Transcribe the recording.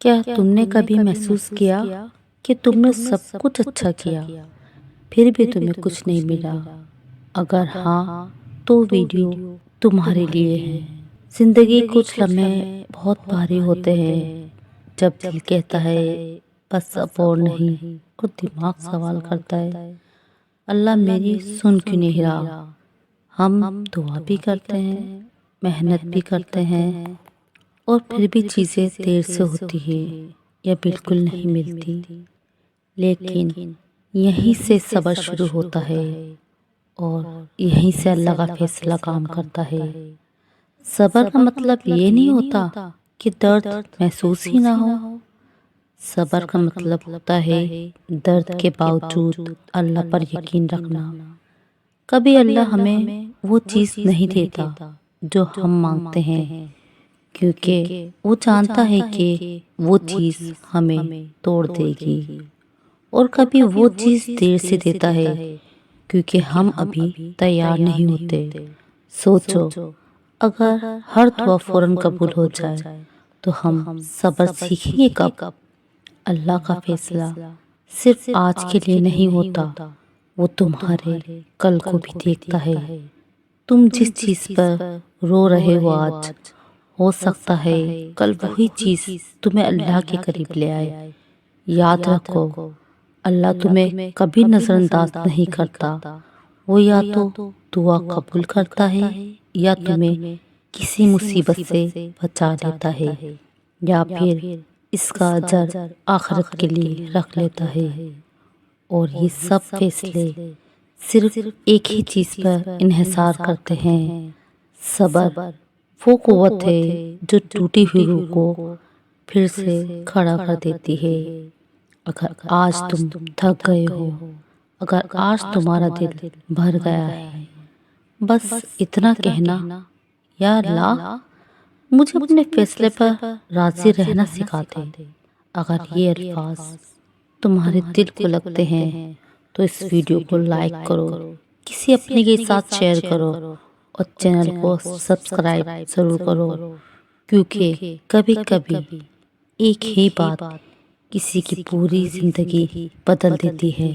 کیا تم نے کبھی محسوس کیا کہ تم نے سب کچھ اچھا کیا پھر بھی تمہیں کچھ نہیں ملا؟ اگر ہاں تو ویڈیو تمہارے لیے ہے۔ زندگی کچھ لمحے بہت بھاری ہوتے ہیں جب دل کہتا ہے بس اب اور نہیں، اور دماغ سوال کرتا ہے اللہ میری سن کیوں نہیں رہا؟ ہم دعا بھی کرتے ہیں، محنت بھی کرتے ہیں، اور پھر بھی چیزیں دیر سے ہوتی ہیں یا بالکل نہیں ملتی۔ لیکن یہیں سے صبر شروع ہوتا ہے اور یہیں سے اللہ کا فیصلہ کام کرتا ہے۔ صبر کا مطلب یہ نہیں ہوتا کہ درد محسوس ہی نہ ہو۔ صبر کا مطلب ہوتا ہے درد کے باوجود اللہ پر یقین رکھنا۔ کبھی اللہ ہمیں وہ چیز نہیں دیتا جو ہم مانگتے ہیں، کیونکہ وہ جانتا ہے کہ وہ چیز ہمیں توڑ دے گی، اور کبھی وہ چیز دیر سے دیتا ہے کیونکہ ہم ابھی تیار نہیں ہوتے۔ سوچو، اگر ہر دعا فوراً قبول ہو جائے تو ہم صبر سیکھیں گے کب؟ اللہ کا فیصلہ صرف آج کے لیے نہیں ہوتا، وہ تمہارے کل کو بھی دیکھتا ہے۔ تم جس چیز پر رو رہے ہو آج، ہو سکتا ہے کل وہی چیز تمہیں اللہ کے قریب لے آئے۔ یاد رکھو، اللہ تمہیں کبھی نظر انداز نہیں کرتا۔ وہ یا تو دعا قبول کرتا ہے یا تمہیں کسی مصیبت سے بچا لیتا ہے، یا پھر اس کا اجر آخرت کے لیے رکھ لیتا ہے۔ اور یہ سب فیصلے صرف ایک ہی چیز پر انحصار کرتے ہیں، صبر۔ وہ قوت ہے جو ٹوٹی ہوئی روح کو پھر سے کھڑا کر دیتی ہے۔ اگر آج تم تھک گئے ہو، اگر آج تمہارا دل بھر گیا ہے، بس اتنا کہنا یا اللہ مجھے اپنے فیصلے پر راضی رہنا سکھا دے۔ اگر یہ الفاظ تمہارے دل کو لگتے ہیں تو اس ویڈیو کو لائک کرو، کسی اپنے کے ساتھ شیئر کرو، اور چینل کو سبسکرائب ضرور کرو، کیونکہ کبھی کبھی ایک ہی بات کسی کی پوری زندگی بدل دیتی ہے۔